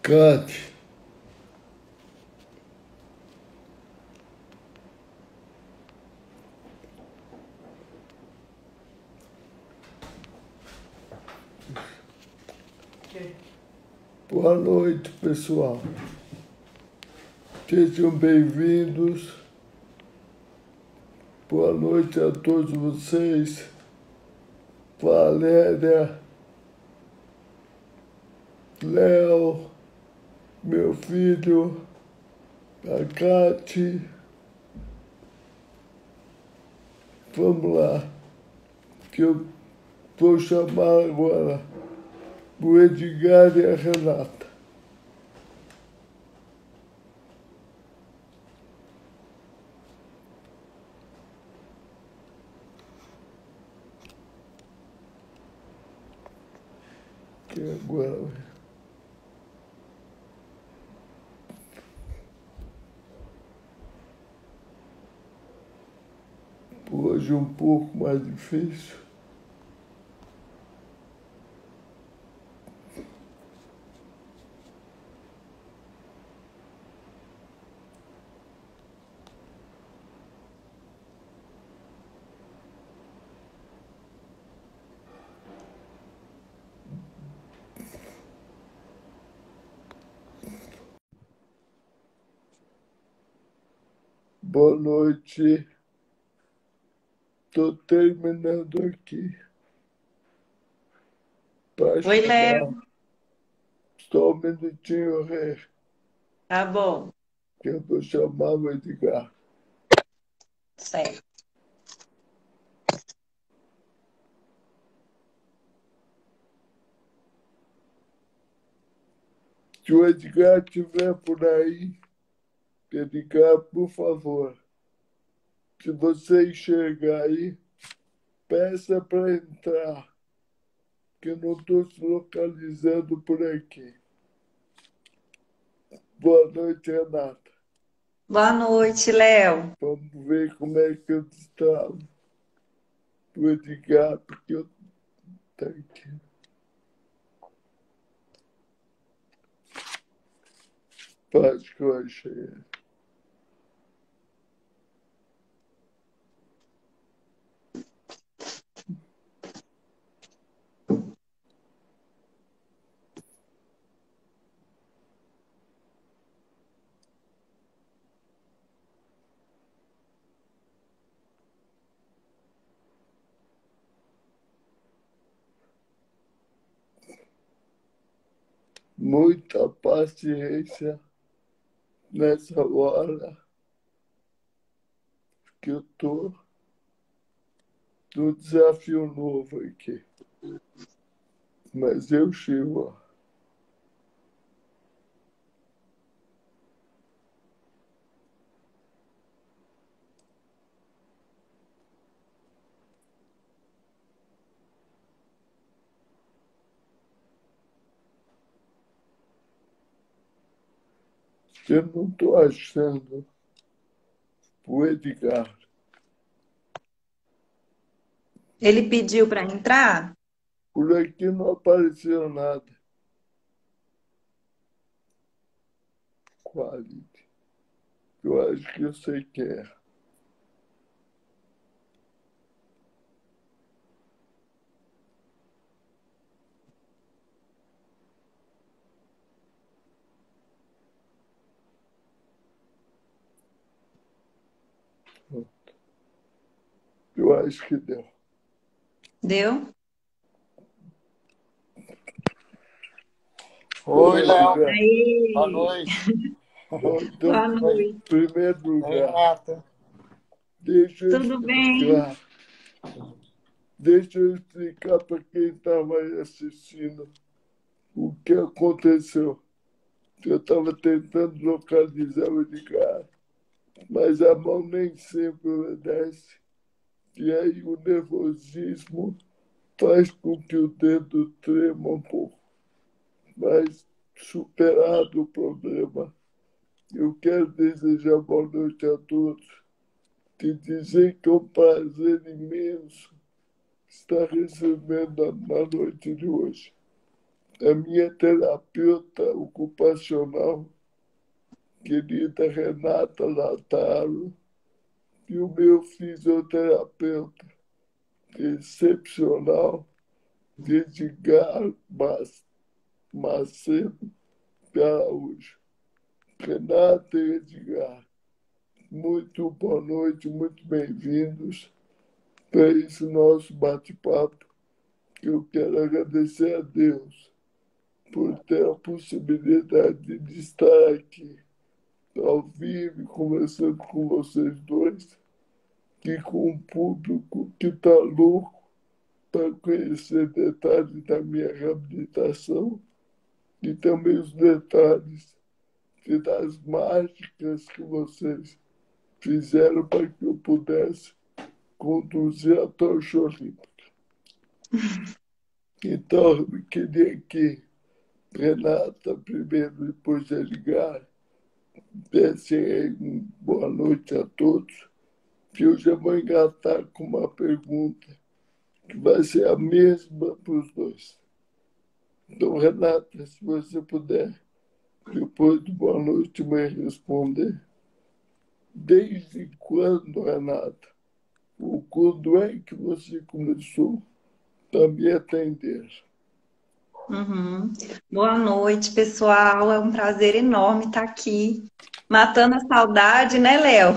Cate, boa noite, pessoal. Sejam bem-vindos. Boa noite a todos vocês. Valéria, Léo, meu filho, a Cate. Vamos lá, que eu vou chamar agora o Edgar e a Renata. Que agora... Hoje um pouco mais difícil. Boa noite. Estou terminando aqui. Para Oi, chamar. Léo. Só um minutinho, Tá bom. que eu vou chamar o Edgar. Certo. Se o Edgar estiver por aí, Edgar, por favor, se você enxergar aí, peça para entrar, que eu não estou se localizando por aqui. Boa noite, Renata. Boa noite, Léo. Vamos ver como é que eu estava. O Edgar, porque eu estou aqui. Acho que eu achei. Muita paciência nessa hora que eu estou no desafio novo aqui. Mas eu chego. Eu não estou achando o Edgar. Ele pediu para entrar? Por aqui não apareceu nada. Quality. Eu acho que eu sei quem é. Eu acho que deu. Deu? Oi, Oi, Léo. Edgar. Boa Aí, noite. Então, boa Oi, noite. em primeiro oi, lugar, Renata. deixa eu Tudo bem? explicar. Deixa eu explicar para quem estava assistindo o que aconteceu. Eu estava tentando localizar o Edgar, mas a mão nem sempre obedece. E aí o nervosismo faz com que o dedo trema um pouco. Mas, superado o problema, eu quero desejar boa noite a todos e dizer que é um prazer imenso estar recebendo na noite de hoje. a minha terapeuta ocupacional, querida Renata Lataro, e o meu fisioterapeuta excepcional, Edgar Macedo Araújo. Renata e Edgar, muito boa noite, muito bem-vindos para esse nosso bate-papo. Eu quero agradecer a Deus por ter a possibilidade de estar aqui ao vivo conversando com vocês dois e com um público que está louco para conhecer detalhes da minha reabilitação e também os detalhes das mágicas que vocês fizeram para que eu pudesse conduzir a tocha olímpica. Então, eu queria que Renata, primeiro, depois de ligar, desse aí boa noite a todos, que eu já vou engatar com uma pergunta que vai ser a mesma para os dois. Então, Renata, se você puder, depois de boa noite, me responder. Desde quando, Renata, ou quando é que você começou a me atender? Uhum. Boa noite, pessoal. É um prazer enorme estar aqui, matando a saudade, né, Léo?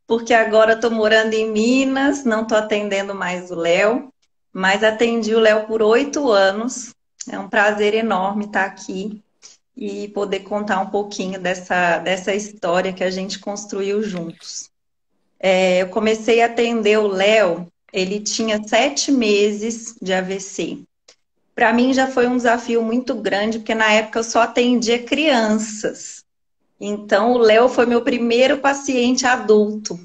Porque agora estou morando em Minas, não estou atendendo mais o Léo, mas atendi o Léo por 8 anos. É um prazer enorme estar aqui e poder contar um pouquinho dessa história que a gente construiu juntos. Eu comecei a atender o Léo, ele tinha 7 meses de AVC. Para mim já foi um desafio muito grande, porque na época eu só atendia crianças. Então, o Léo foi meu primeiro paciente adulto.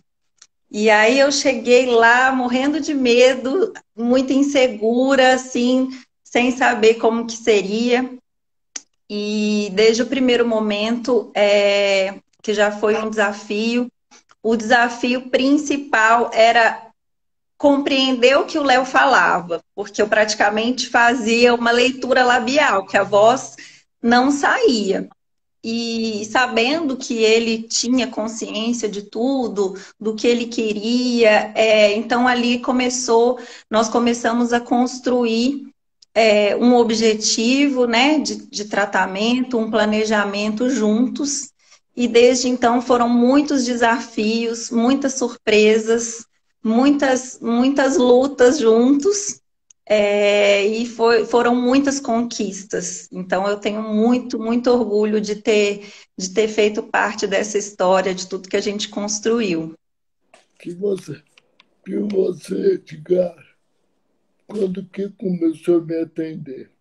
E aí eu cheguei lá morrendo de medo, muito insegura, assim, sem saber como que seria. E desde o primeiro momento, que já foi um desafio, o desafio principal era compreender o que o Léo falava, porque eu praticamente fazia uma leitura labial, que a voz não saía. E sabendo que ele tinha consciência de tudo, do que ele queria, então ali nós começamos a construir um objetivo, né, de tratamento, um planejamento juntos. E desde então foram muitos desafios, muitas surpresas, muitas lutas juntos, foram muitas conquistas. Então eu tenho muito orgulho de ter feito parte dessa história, de tudo que a gente construiu. Que você, Edgar, quando que começou a me atender?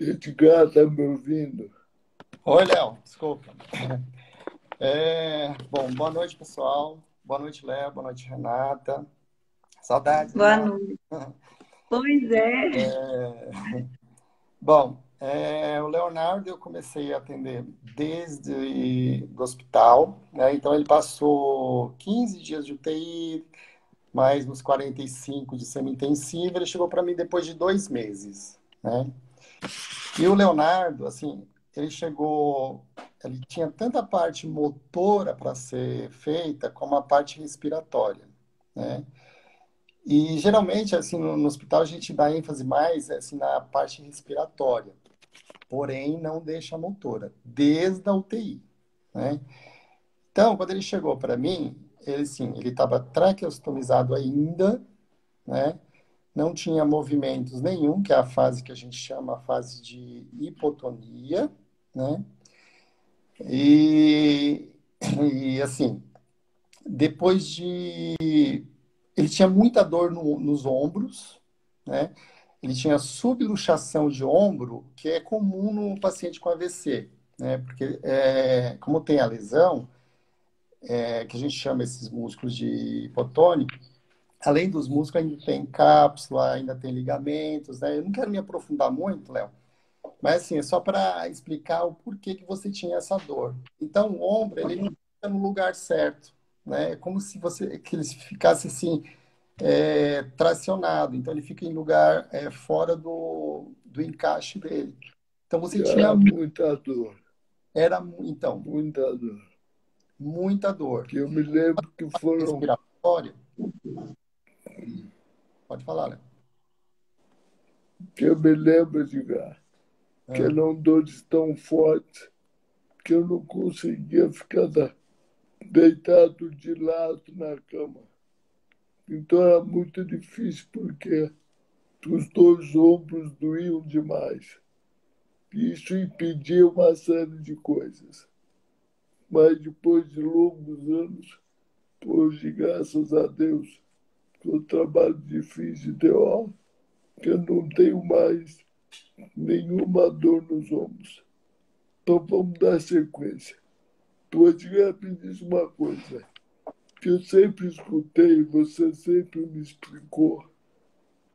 Edgar, está me ouvindo? Oi, Léo, desculpa. Bom, boa noite, pessoal. Boa noite, Léo. Boa noite, Renata. Saudades, Boa Renata. noite. Pois é. Bom, o Leonardo eu comecei a atender desde o hospital, né? Então ele passou 15 dias de UTI, mais uns 45 de semi-intensiva. Ele chegou para mim depois de 2 meses, né? E o Leonardo, assim, ele tinha tanta parte motora para ser feita como a parte respiratória, né? E geralmente, assim, no hospital a gente dá ênfase mais, assim, na parte respiratória, porém não deixa a motora, desde a UTI, né? Então, quando ele chegou para mim, ele estava traqueostomizado ainda, né? Não tinha movimentos nenhum, que é a fase que a gente chama a fase de hipotonia, né? E, e assim, depois de. Ele tinha muita dor nos ombros, né? Ele tinha subluxação de ombro, que é comum no paciente com AVC, né? Porque, como tem a lesão, que a gente chama esses músculos de hipotônico, além dos músculos, ainda tem cápsula, ainda tem ligamentos, né? Eu não quero me aprofundar muito, Léo, mas assim, é só para explicar o porquê que você tinha essa dor. Então, o ombro, ele não fica no lugar certo, né? É como se que ele ficasse assim, tracionado, então ele fica em lugar fora do encaixe dele. Então você E tinha era muita dor, então muita dor. muita dor. Que eu me lembro que foram, Respiratória, pode falar, né? que eu me lembro de que eram dores tão fortes que eu não conseguia ficar deitado de lado na cama. Então era muito difícil porque os dois ombros doíam demais. E isso impedia uma série de coisas. Mas depois de longos anos, hoje, graças a Deus, com o trabalho difícil de TO, que eu não tenho mais nenhuma dor nos ombros. Então vamos dar sequência. Tu me diz uma coisa, que eu sempre escutei, você sempre me explicou,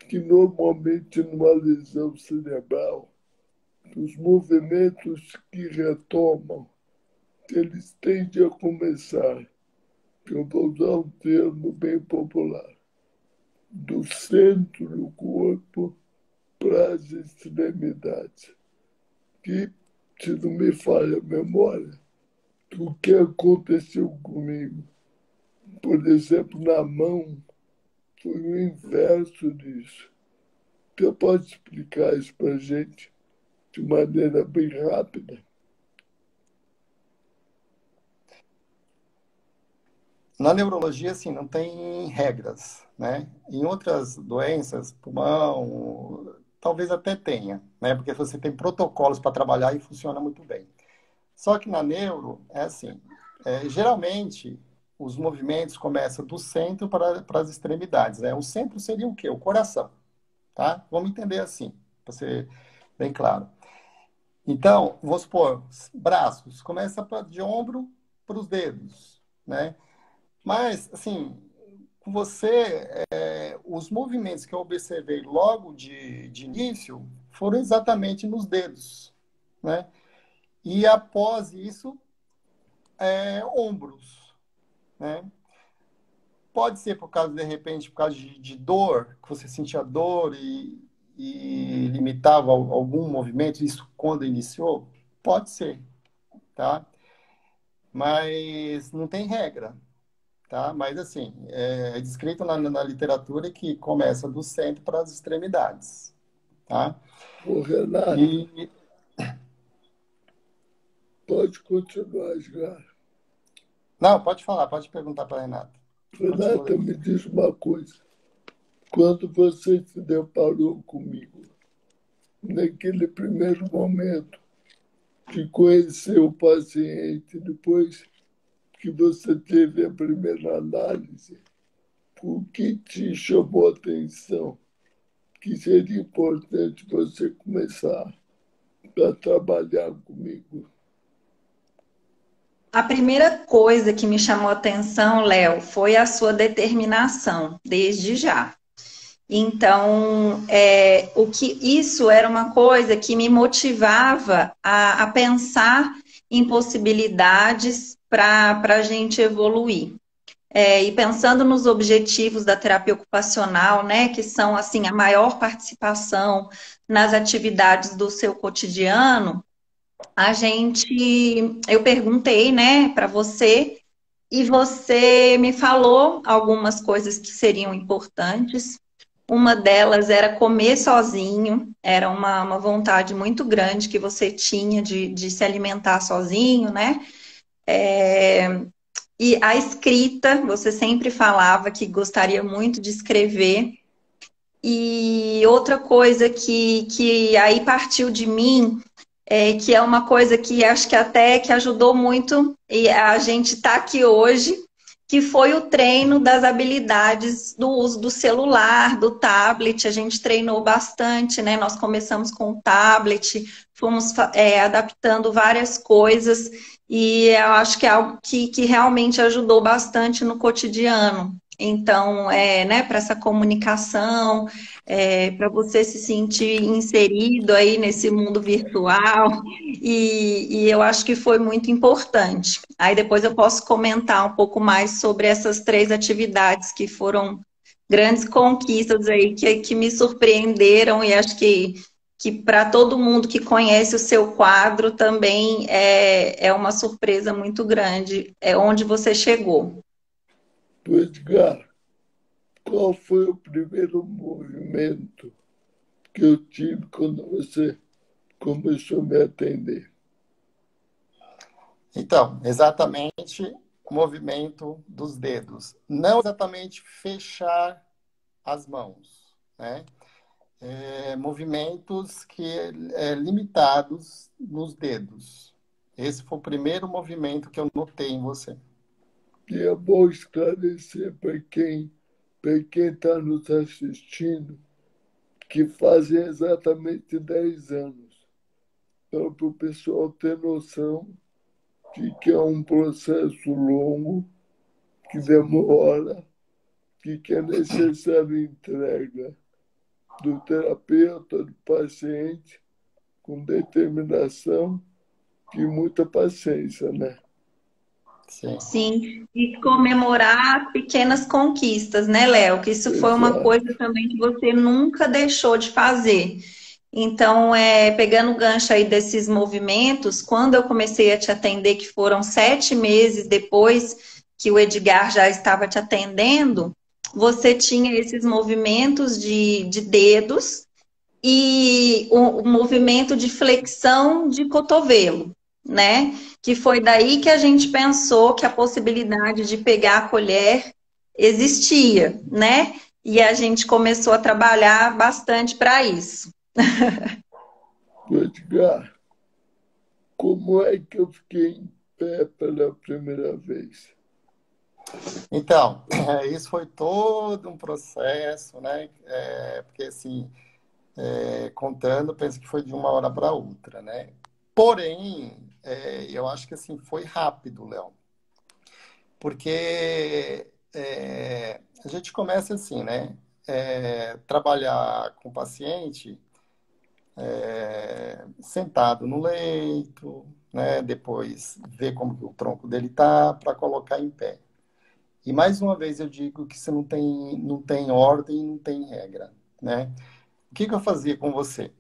que normalmente numa lesão cerebral, os movimentos que retomam, eles tendem a começar, que eu vou usar um termo bem popular, do centro do corpo para as extremidades. Que, se não me falha a memória, o que aconteceu comigo, por exemplo, na mão, foi o inverso disso. Você pode explicar isso para a gente de maneira bem rápida? Na neurologia, assim, não tem regras, né? Em outras doenças, pulmão, talvez até tenha, né? Porque você tem protocolos para trabalhar e funciona muito bem. Só que na neuro, é assim, geralmente os movimentos começam do centro para as extremidades, né? O centro seria o quê? O coração, tá? Vamos entender assim, para ser bem claro. Então, vamos supor, braços, começa de ombro para os dedos, né? Mas, assim, com você, os movimentos que eu observei logo de início foram exatamente nos dedos, né? E após isso, ombros, né? Pode ser por causa, de repente, por causa de dor, que você sentia dor e limitava algum movimento, isso quando iniciou? Pode ser, tá? Mas não tem regra, tá? Mas, assim, é descrito na literatura que começa do centro para as extremidades, tá? Ô, Renato, E, pode continuar, Edgar. não, pode falar, pode perguntar para a Renata. Continua Renata, aí. me diz uma coisa. Quando você se deparou comigo, naquele primeiro momento, que conheceu o paciente, depois que você teve a primeira análise, o que te chamou a atenção? Que seria importante você começar a trabalhar comigo? A primeira coisa que me chamou a atenção, Léo, foi a sua determinação, desde já. Então, isso era uma coisa que me motivava a pensar em possibilidades para a gente evoluir. E pensando nos objetivos da terapia ocupacional, né, que são assim a maior participação nas atividades do seu cotidiano, eu perguntei, né, para você e você me falou algumas coisas que seriam importantes. Uma delas era comer sozinho, era uma vontade muito grande que você tinha de se alimentar sozinho, né? E a escrita, você sempre falava que gostaria muito de escrever. E outra coisa que aí partiu de mim, que é uma coisa que acho que até que ajudou muito e a gente está aqui hoje, que foi o treino das habilidades do uso do celular, do tablet. A gente treinou bastante, né? Nós começamos com o tablet, fomos adaptando várias coisas e eu acho que é algo que realmente ajudou bastante no cotidiano. Então, né, para essa comunicação, para você se sentir inserido aí nesse mundo virtual, e eu acho que foi muito importante. Aí depois eu posso comentar um pouco mais sobre essas 3 atividades que foram grandes conquistas aí que me surpreenderam e acho que para todo mundo que conhece o seu quadro também é uma surpresa muito grande, é onde você chegou. Edgar, qual foi o primeiro movimento que eu tive quando você começou a me atender? Então, exatamente o movimento dos dedos. Não exatamente fechar as mãos, né? Movimentos limitados nos dedos. Esse foi o primeiro movimento que eu notei em você. E é bom esclarecer para quem está nos assistindo que fazem exatamente 10 anos. Então, para o pessoal ter noção de que é um processo longo, que demora, que é necessário entrega do terapeuta, do paciente, com determinação e muita paciência, né? Sim. Sim, e comemorar pequenas conquistas, né, Léo? Que isso foi uma Exato. coisa também que você nunca deixou de fazer. Então, pegando o gancho aí desses movimentos, quando eu comecei a te atender, que foram 7 meses depois que o Edgar já estava te atendendo, você tinha esses movimentos de dedos e o movimento de flexão de cotovelo, né? Que foi daí que a gente pensou que a possibilidade de pegar a colher existia, né? E a gente começou a trabalhar bastante para isso. Edgar, como é que eu fiquei em pé pela primeira vez? Então, isso foi todo um processo, né? Porque, assim, contando, penso que foi de uma hora para outra, né? Porém, eu acho que, assim, foi rápido, Léo. Porque a gente começa assim, né? Trabalhar com o paciente sentado no leito, né? Depois ver como que o tronco dele tá para colocar em pé. E mais uma vez eu digo que você não tem ordem, não tem regra, né? O que eu fazia com você?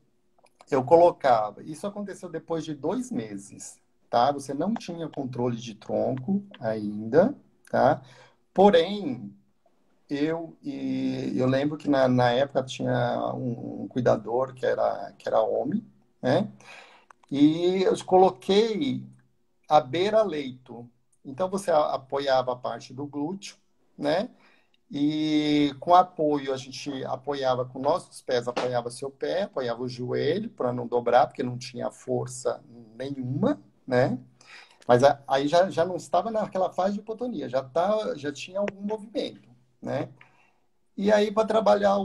Eu colocava, isso aconteceu depois de 2 meses, tá? Você não tinha controle de tronco ainda, tá? Porém, eu lembro que na época tinha um cuidador que era homem, né? E eu coloquei a beira-leito. Então, você apoiava a parte do glúteo, né? E com apoio, a gente apoiava com nossos pés, apoiava seu pé, apoiava o joelho para não dobrar, porque não tinha força nenhuma, né? Mas aí já não estava naquela fase de hipotonia, já tinha algum movimento, né? E aí para trabalhar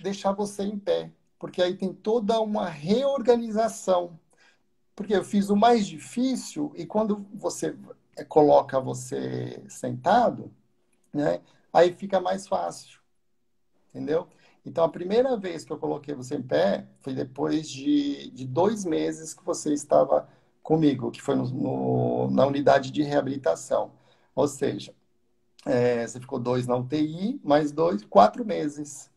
deixar você em pé, porque aí tem toda uma reorganização. Porque eu fiz o mais difícil e quando você coloca você sentado, né? Aí fica mais fácil, entendeu? Então, a primeira vez que eu coloquei você em pé foi depois de 2 meses que você estava comigo, que foi na unidade de reabilitação. Ou seja, você ficou 2 na UTI, mais 2, 4 meses.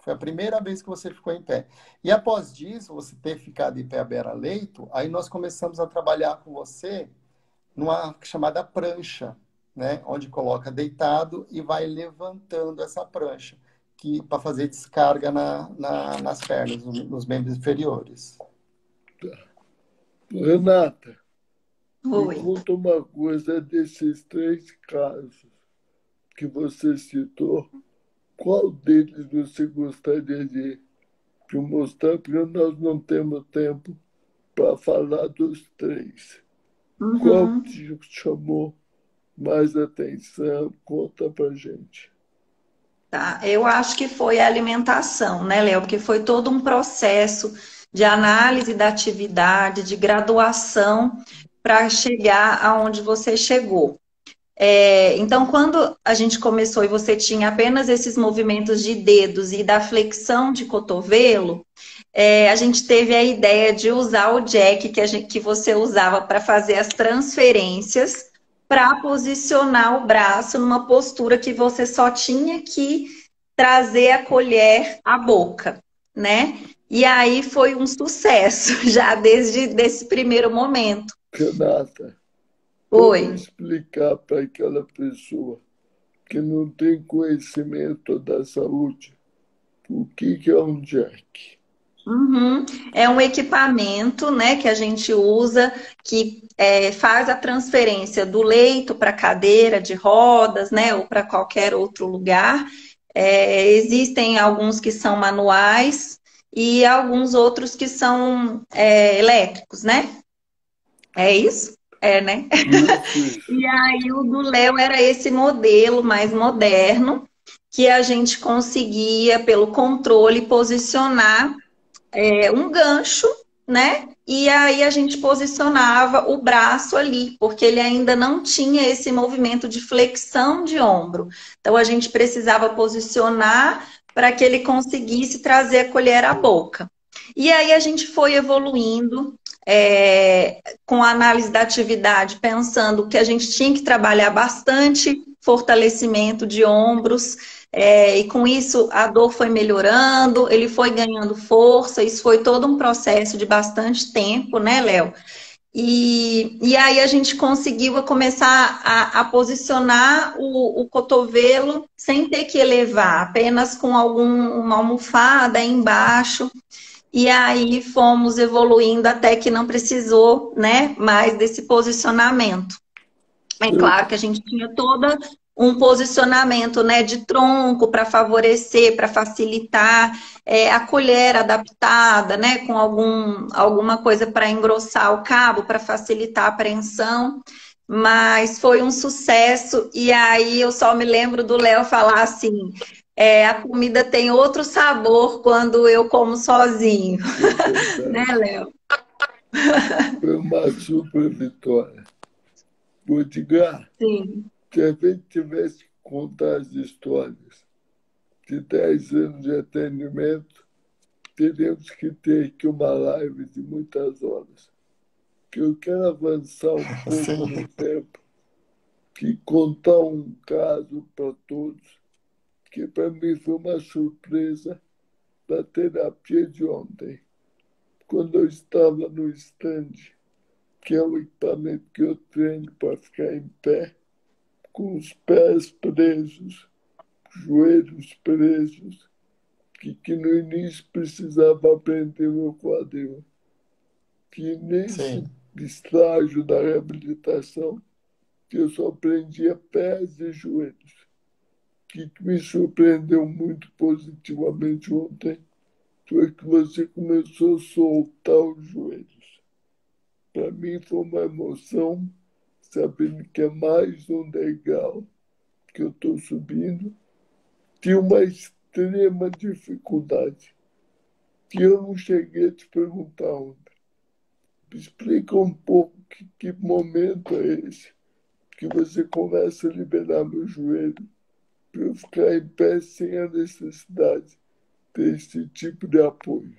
Foi a primeira vez que você ficou em pé. E após disso, você ter ficado em pé à beira-leito, aí nós começamos a trabalhar com você numa chamada prancha, né? Onde coloca deitado e vai levantando essa prancha para fazer descarga nas pernas, nos membros inferiores. Renata, me Oi. conta uma coisa desses 3 casos que você citou. Qual deles você gostaria de mostrar? Porque nós não temos tempo para falar dos 3. Qual Uhum. te chamou mais atenção? Conta para gente. Tá? Eu acho que foi a alimentação, né, Léo? Porque foi todo um processo de análise da atividade, de graduação para chegar aonde você chegou. Então, quando a gente começou e você tinha apenas esses movimentos de dedos e da flexão de cotovelo, a gente teve a ideia de usar o jack que você usava para fazer as transferências, para posicionar o braço numa postura que você só tinha que trazer a colher à boca, né? E aí foi um sucesso, já desde esse primeiro momento. Renata, Oi. como explicar para aquela pessoa que não tem conhecimento da saúde o que é um jack? Uhum. É um equipamento, né, que a gente usa que faz a transferência do leito para a cadeira de rodas, né, ou para qualquer outro lugar. Existem alguns que são manuais e alguns outros que são elétricos, né? É isso? É, né? Isso. E aí o do Léo era esse modelo mais moderno que a gente conseguia, pelo controle, posicionar um gancho, né? E aí a gente posicionava o braço ali, porque ele ainda não tinha esse movimento de flexão de ombro. Então a gente precisava posicionar para que ele conseguisse trazer a colher à boca. E aí a gente foi evoluindo com a análise da atividade, pensando que a gente tinha que trabalhar bastante fortalecimento de ombros, e com isso a dor foi melhorando, ele foi ganhando força, isso foi todo um processo de bastante tempo, né, Léo? E aí a gente conseguiu começar a posicionar o cotovelo sem ter que elevar, apenas com uma almofada aí embaixo. E aí fomos evoluindo até que não precisou, né, mais desse posicionamento. É Eu, claro que a gente tinha todo um posicionamento, né, de tronco para favorecer, para facilitar, a colher adaptada, né, com alguma coisa para engrossar o cabo, para facilitar a apreensão. Mas foi um sucesso. E aí eu só me lembro do Léo falar assim: a comida tem outro sabor quando eu como sozinho, é né, verdade. Léo? Foi uma super vitória. Edgar, Sim. se a gente tivesse que contar as histórias de 10 anos de atendimento, teríamos que ter aqui uma live de muitas horas. Que eu quero avançar um pouco no Sim, tempo e contar um caso para todos, que para mim foi uma surpresa da terapia de ontem. Quando eu estava no stand, que é o equipamento que eu treino para ficar em pé, com os pés presos, joelhos presos, que no início precisava aprender o meu quadril. Que nesse sim, estágio da reabilitação, eu só aprendia pés e joelhos. Que me surpreendeu muito positivamente ontem foi que você começou a soltar os joelhos. Para mim foi uma emoção, sabendo que é mais um degrau que eu estou subindo, tinha uma extrema dificuldade, que eu não cheguei a te perguntar ontem. Me explica um pouco que momento é esse que você começa a liberar meu joelho para eu ficar em pé sem a necessidade desse tipo de apoio.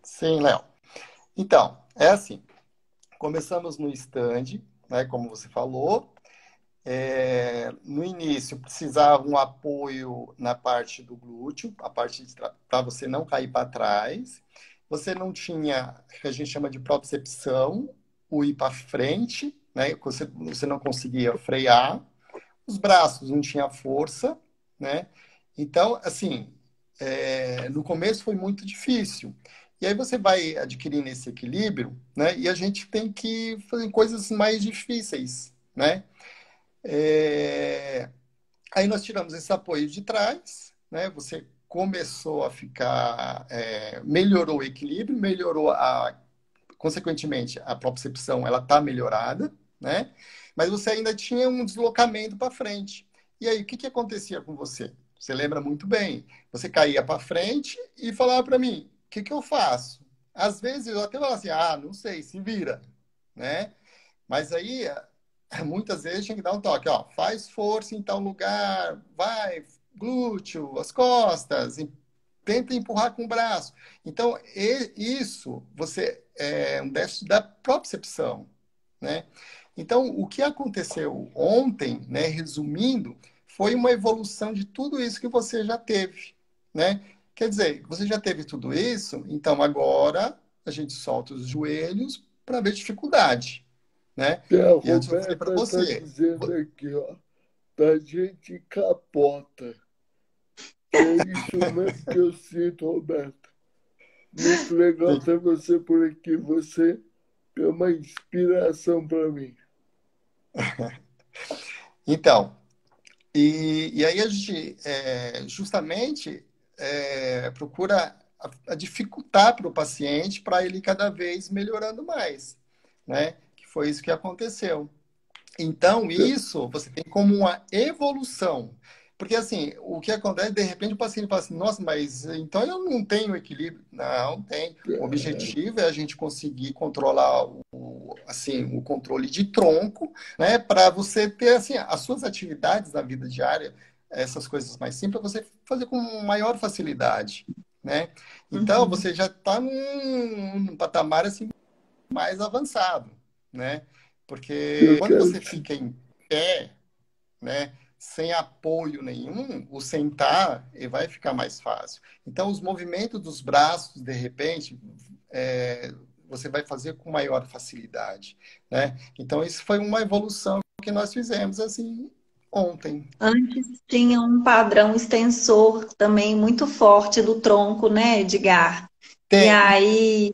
sim, Léo. Então, é assim, começamos no stand, né, como você falou. No início precisava um apoio na parte do glúteo, a parte para você não cair para trás. Você não tinha o que a gente chama de propriocepção, o ir para frente, né? Você não conseguia frear. Os braços não tinha força, né? Então, assim, no começo foi muito difícil. E aí você vai adquirindo esse equilíbrio, né? E a gente tem que fazer coisas mais difíceis, né? É, Aí nós tiramos esse apoio de trás, né? Você começou a ficar, melhorou o equilíbrio, consequentemente, a propriocepção ela está melhorada, né? Mas você ainda tinha um deslocamento para frente. E aí, o que acontecia com você? Você lembra muito bem. Você caía para frente e falava para mim, o que eu faço? Às vezes eu até falava assim, não sei, se vira, né? Mas aí, muitas vezes tinha que dar um toque, ó, faz força em tal lugar, vai, glúteo, as costas, tenta empurrar com o braço. Então, isso você é um déficit da propriocepção, né? Então, o que aconteceu ontem, né, resumindo, foi uma evolução de tudo isso que você já teve, né? Quer dizer, você já teve tudo isso, então agora a gente solta os joelhos para ver dificuldade, né? E a E antes eu falei para Roberta está você, dizendo aqui, ó, da gente capota. Que é isso mesmo que eu sinto, Roberta. Muito legal ter você por aqui. Você é uma inspiração para mim. então, e aí a gente justamente procura a dificultar para o paciente para ele cada vez melhorando mais, né? Que foi isso que aconteceu. Então, isso você tem como uma evolução. Porque, assim, o que acontece, de repente o paciente fala assim, nossa, mas então eu não tenho equilíbrio. Não, tem. O É, objetivo é a gente conseguir controlar assim, o controle de tronco, né? Para você ter, assim, as suas atividades na vida diária, essas coisas mais simples, você fazer com maior facilidade, né? Então, Uhum. você já está num patamar, assim, mais avançado, né? Porque eu quando quero você te... fica em pé, né, sem apoio nenhum, o sentar ele vai ficar mais fácil. Então, os movimentos dos braços, de repente, você vai fazer com maior facilidade, né? Então, isso foi uma evolução que nós fizemos assim ontem. Antes tinha um padrão extensor também muito forte do tronco, né, Edgar? E Tem aí,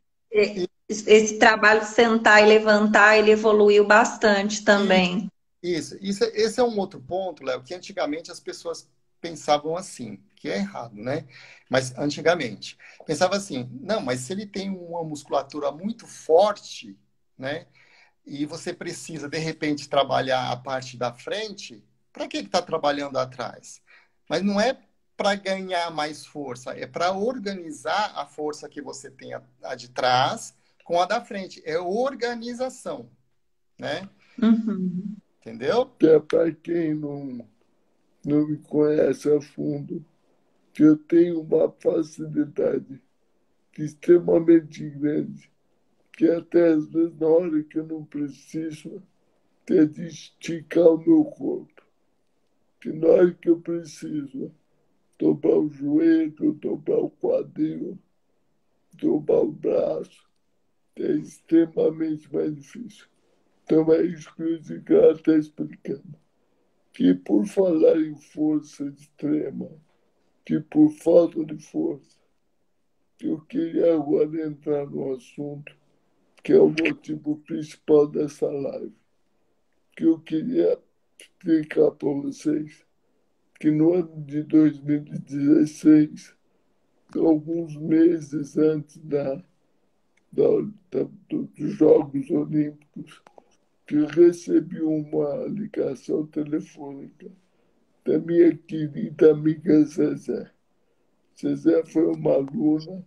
esse trabalho de sentar e levantar, ele evoluiu bastante também. esse é um outro ponto, Léo, que antigamente as pessoas pensavam assim, que é errado, né? Mas antigamente pensava assim, não, mas se ele tem uma musculatura muito forte, né? E você precisa de repente trabalhar a parte da frente, para que está trabalhando atrás? Mas não é para ganhar mais força, é para organizar a força que você tem a de trás com a da frente. É organização, né? Uhum. Entendeu? Que é para quem não me conhece a fundo, que eu tenho uma facilidade extremamente grande, que até às vezes na hora que eu não preciso, ter de esticar o meu corpo. Que na hora que eu preciso dobrar o joelho, dobrar o quadril, dobrar o braço, é extremamente mais difícil. Então é isso que o Edgar está explicando. Que por falar em força extrema, que por falta de força, eu queria agora entrar no assunto que é o motivo principal dessa live, que eu queria explicar para vocês que no ano de 2016, alguns meses antes da, dos Jogos Olímpicos, que eu recebi uma ligação telefônica da minha querida amiga Zezé. Zezé foi uma aluna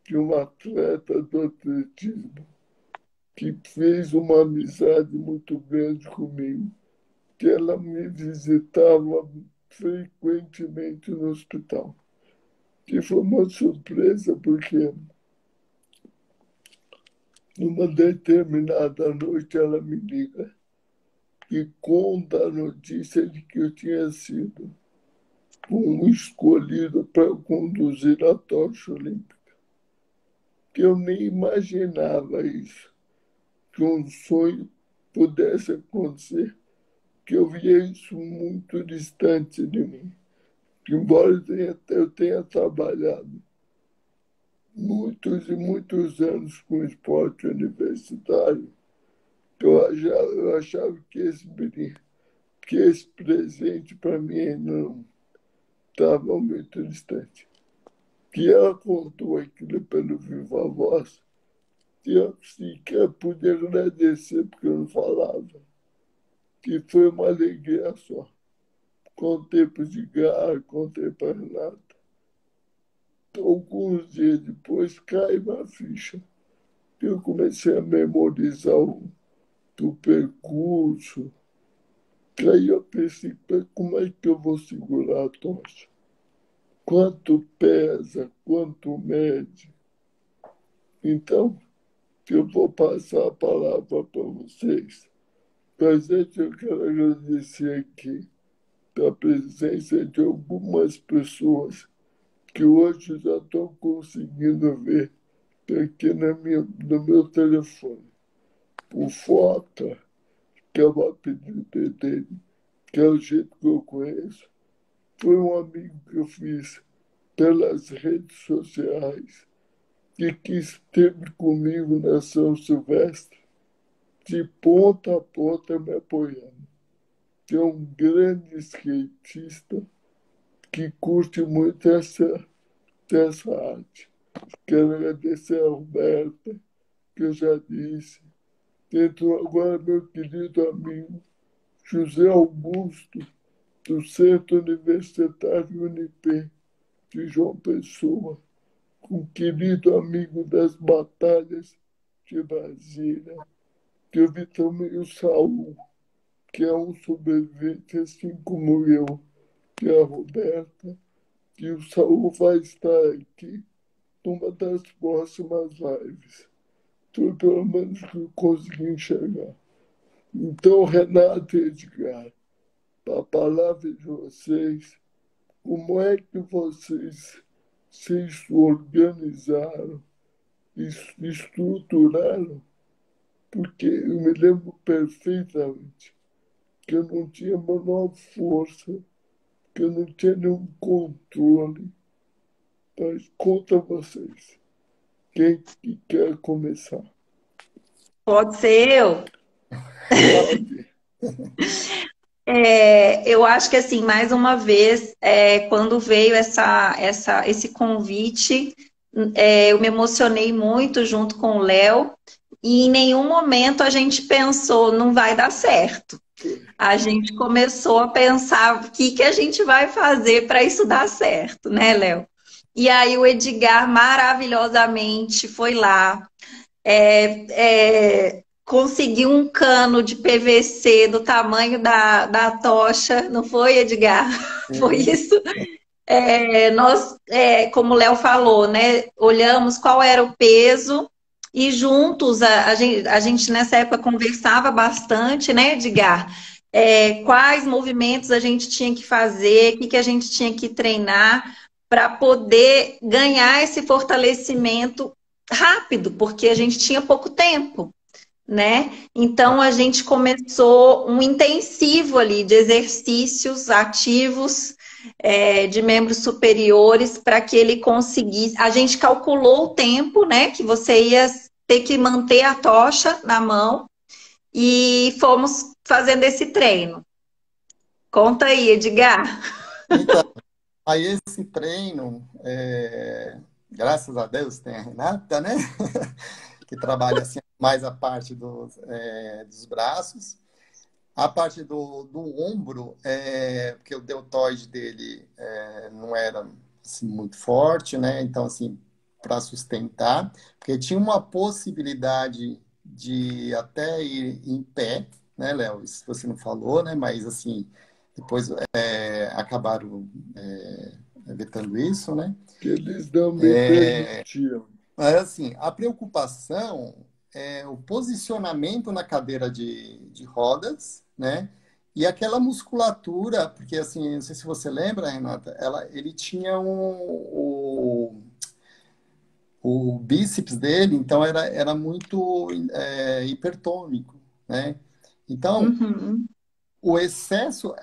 de uma atleta do atletismo que fez uma amizade muito grande comigo, que ela me visitava frequentemente no hospital. Que foi uma surpresa, porque numa determinada noite ela me liga e conta a notícia de que eu tinha sido um escolhido para conduzir a tocha olímpica. Que eu nem imaginava isso, que um sonho pudesse acontecer, que eu via isso muito distante de mim. Que embora eu tenha trabalhado muitos e muitos anos com esporte universitário, eu achava que esse presente para mim ainda não estava muito distante. Que ela contou aquilo pelo Viva Voz, e eu sequer pude agradecer porque eu não falava. Que foi uma alegria só. Contei para o Edgar, contei para a Renata. Alguns dias depois caiu uma ficha. Eu comecei a memorizar o percurso. Que aí eu pensei, como é que eu vou segurar a tocha? Quanto pesa, quanto mede? Então, eu vou passar a palavra para vocês. Mas antes eu quero agradecer aqui da presença de algumas pessoas que hoje já estão conseguindo ver aqui no meu telefone. O Fota, que é o apelido dele, que é o jeito que eu conheço, foi um amigo que eu fiz pelas redes sociais e que esteve comigo na São Silvestre, de ponta a ponta me apoiando. Que é um grande skatista que curte muito essa arte. Quero agradecer a Roberta, que eu já disse. Entrou agora meu querido amigo José Augusto, do Centro Universitário UNIP, de João Pessoa, um querido amigo das batalhas de Brasília, que eu vi também o Saul, que é um sobrevivente assim como eu, que é a Roberta, e o Saul vai estar aqui numa das próximas lives. Foi pelo menos que eu consegui enxergar. Então, Renato e Edgar, a palavra de vocês, como é que vocês se organizaram, estruturaram? Porque eu me lembro perfeitamente que eu não tinha a menor força, que eu não tinha nenhum controle. Mas conta vocês, quem que quer começar? Pode ser eu? Pode. Eu acho que, assim, mais uma vez, quando veio esse convite, eu me emocionei muito junto com o Léo, e em nenhum momento a gente pensou, não vai dar certo. A gente começou a pensar o que a gente vai fazer para isso dar certo, né, Léo? E aí o Edgar maravilhosamente foi lá, conseguiu um cano de PVC do tamanho da tocha, não foi, Edgar? Foi isso. Nós, como o Léo falou, né, olhamos qual era o peso e juntos a gente nessa época conversava bastante, né, Edgar? Quais movimentos a gente tinha que fazer, o que a gente tinha que treinar para poder ganhar esse fortalecimento rápido, porque a gente tinha pouco tempo, né? Então a gente começou um intensivo ali de exercícios ativos de membros superiores para que ele conseguisse. A gente calculou o tempo, né? Que você ia ter que manter a tocha na mão e fomos fazendo esse treino. Conta aí, Edgar. Então, aí esse treino, graças a Deus, tem a Renata, né? Que trabalha assim, mais a parte dos braços. A parte do ombro, porque o deltoide dele não era assim, muito forte, né? Então, assim, para sustentar, porque tinha uma possibilidade de até ir em pé, né, Léo? Isso você não falou, né? Mas, assim, depois acabaram vetando isso, né? Que eles não me permitiam. Mas, assim, a preocupação é o posicionamento na cadeira de rodas, né? E aquela musculatura, porque, assim, não sei se você lembra, Renata, ele tinha o bíceps dele, então era muito hipertônico, né? Então, Uhum. o excesso,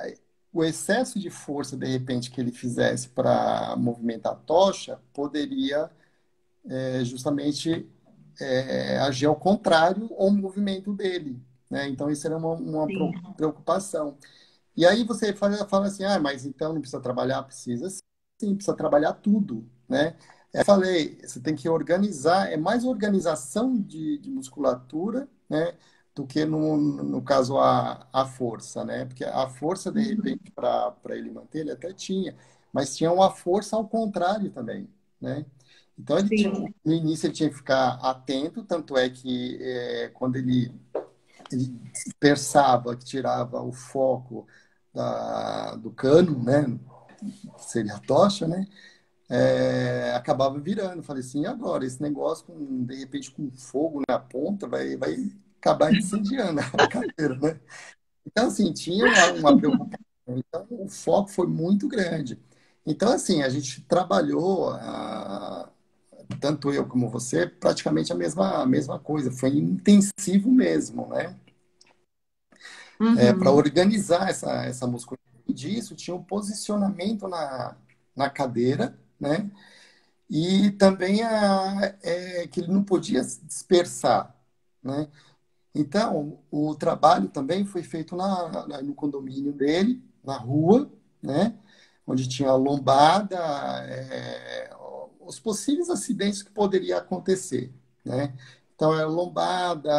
o excesso de força, de repente, que ele fizesse para movimentar a tocha, poderia justamente agir ao contrário ao movimento dele, né? Então, isso era uma Sim. preocupação. E aí você fala assim, mas então não precisa trabalhar? Precisa sim, precisa trabalhar tudo, né? Eu falei, você tem que organizar, é mais organização de musculatura, né? Do que no caso a força, né? Porque a força, de repente, para ele manter, ele até tinha, mas tinha uma força ao contrário também, né? Então, no início ele tinha que ficar atento, tanto é que quando ele dispersava, que tirava o foco do cano, né? Que seria a tocha, né? Acabava virando. Falei assim, e agora? Esse negócio, de repente, com fogo na ponta, vai acabar incendiando a cadeira, né? Então, assim, tinha uma preocupação Então, o foco foi muito grande. Então, assim, a gente trabalhou, tanto eu como você, praticamente a mesma coisa. Foi intensivo mesmo, né? Para Uhum. organizar essa musculatura. E disso, tinha um posicionamento na cadeira, né? E também que ele não podia se dispersar, né? Então, o trabalho também foi feito no condomínio dele, na rua, né? Onde tinha a lombada, os possíveis acidentes que poderia acontecer, né? Então, era lombada,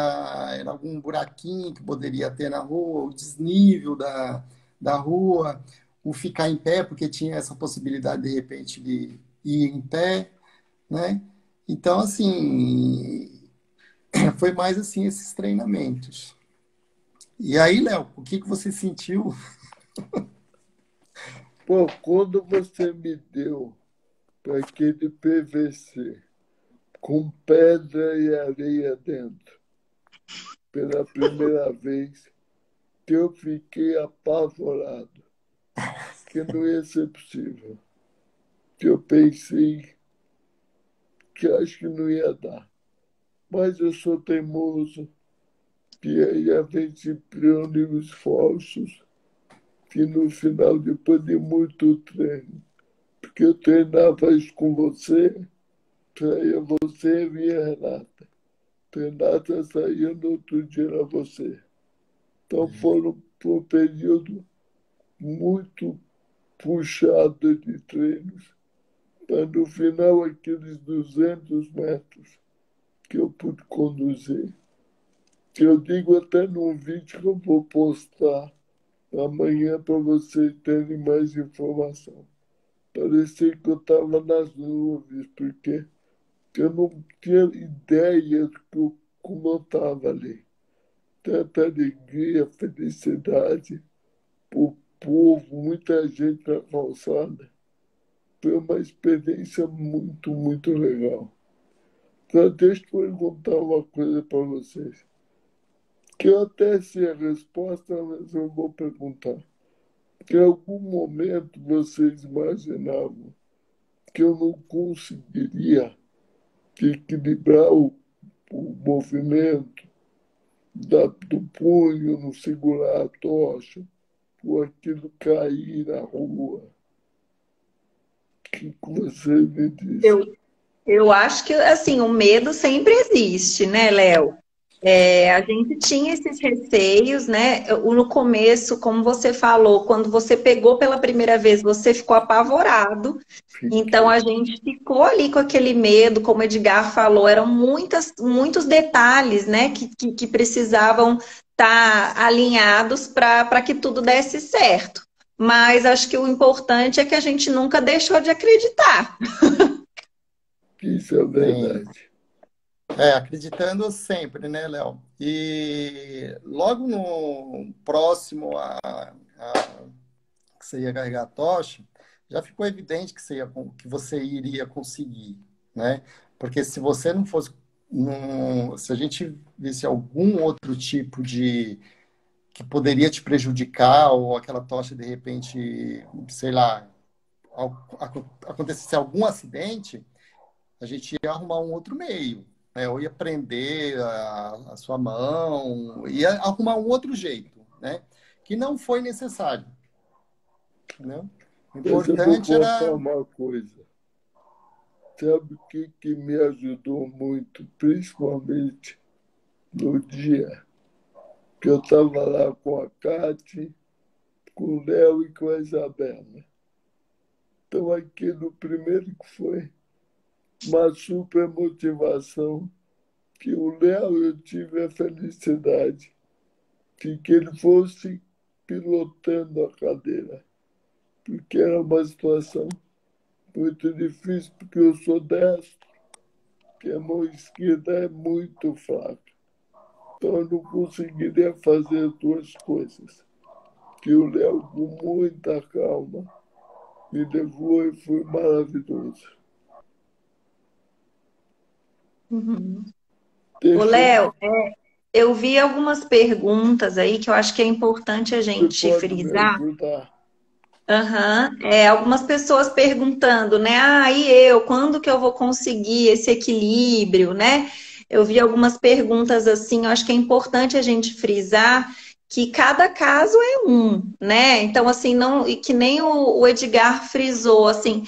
era algum buraquinho que poderia ter na rua, o desnível da rua, o ficar em pé, porque tinha essa possibilidade, de repente, de ir em pé, né? Então, assim, foi mais assim esses treinamentos. E aí, Léo, o que que você sentiu? Pô, quando você me deu para aquele PVC com pedra e areia dentro, pela primeira vez, que eu fiquei apavorado, que não ia ser possível. Que eu pensei que acho que não ia dar. Mas eu sou teimoso, e aí a gente reuniu esforços, que no final, depois de muito treino, porque eu treinava isso com você, saía você e a Renata. Renata saía no outro dia era você. Então foi um período muito puxado de treinos, para no final aqueles 200 metros que eu pude conduzir, que eu digo até num vídeo que eu vou postar amanhã para vocês terem mais informação. Parecia que eu estava nas nuvens, porque eu não tinha ideia como eu estava ali. Tanta alegria, felicidade, o povo, muita gente na calçada. Foi uma experiência muito, muito legal. Então, deixa eu perguntar uma coisa para vocês, que eu até sei a resposta, mas eu vou perguntar. Que em algum momento vocês imaginavam que eu não conseguiria equilibrar o movimento do punho, no segurar a tocha, ou aquilo cair na rua? O que você me disse? Eu, eu acho que, assim, o medo sempre existe, né, Léo? A gente tinha esses receios, né? No começo, como você falou, quando você pegou pela primeira vez, você ficou apavorado. Então Fiquei. a gente ficou ali com aquele medo, como o Edgar falou, eram muitos detalhes, né, que precisavam estar alinhados para que tudo desse certo. Mas acho que o importante é que a gente nunca deixou de acreditar. Isso é Sim. verdade. Acreditando sempre, né, Léo? E logo no próximo que você ia carregar a tocha, já ficou evidente que que você iria conseguir, né? Porque se você não fosse, se a gente visse algum outro tipo de que poderia te prejudicar ou aquela tocha de repente, sei lá, acontecesse algum acidente, a gente ia arrumar um outro meio, né? Ou ia prender a sua mão, ia arrumar um outro jeito, né? Que não foi necessário, né? O Mas eu vou importante contar era. uma coisa. Sabe o que me ajudou muito, principalmente no dia que eu estava lá com a Kate, com o Léo e com a Isabela? Então, aquilo primeiro que foi uma super motivação, que o Léo eu tive a felicidade de que ele fosse pilotando a cadeira, porque era uma situação muito difícil, porque eu sou destro, que a mão esquerda é muito fraca. Então eu não conseguiria fazer as duas coisas. Que o Léo, com muita calma, me levou e foi maravilhoso. Uhum. Ô, Deixa eu... Léo, eu vi algumas perguntas aí que eu acho que é importante a Você gente pode me frisar. ajudar? Aham. É, algumas pessoas perguntando, né? Ah, e eu, quando que eu vou conseguir esse equilíbrio, né? Eu vi algumas perguntas assim, eu acho que é importante a gente frisar que cada caso é um, né? Então, assim, não, e que nem o Edgar frisou, assim,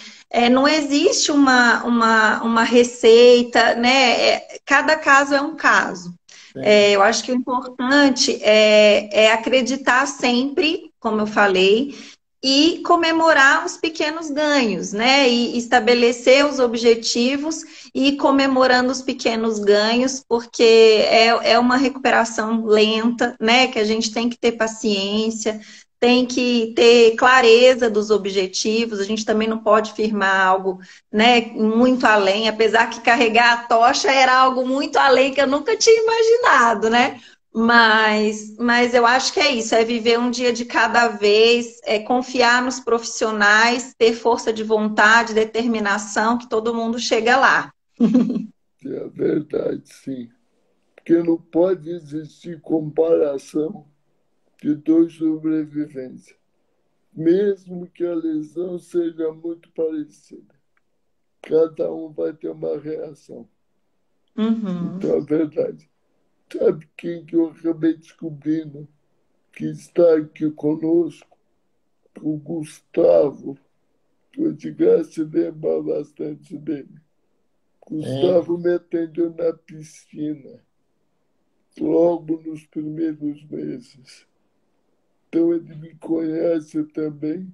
não existe uma receita, né? Cada caso é um caso. Sim. Eu acho que o importante é acreditar sempre, como eu falei, e comemorar os pequenos ganhos, né? E estabelecer os objetivos e ir comemorando os pequenos ganhos, porque é uma recuperação lenta, né? Que a gente tem que ter paciência, tem que ter clareza dos objetivos, a gente também não pode firmar algo, né, muito além, apesar que carregar a tocha era algo muito além que eu nunca tinha imaginado, né? Mas eu acho que é isso, é viver um dia de cada vez, é confiar nos profissionais, ter força de vontade, determinação, que todo mundo chega lá. É verdade, sim. Porque não pode existir comparação de dois sobreviventes, mesmo que a lesão seja muito parecida. Cada um vai ter uma reação. Uhum. Então, é verdade. Sabe quem que eu acabei descobrindo que está aqui conosco? O Gustavo. O Edgar se lembra bastante dele. Sim. Gustavo me atendeu na piscina, logo nos primeiros meses. Então, ele me conhece também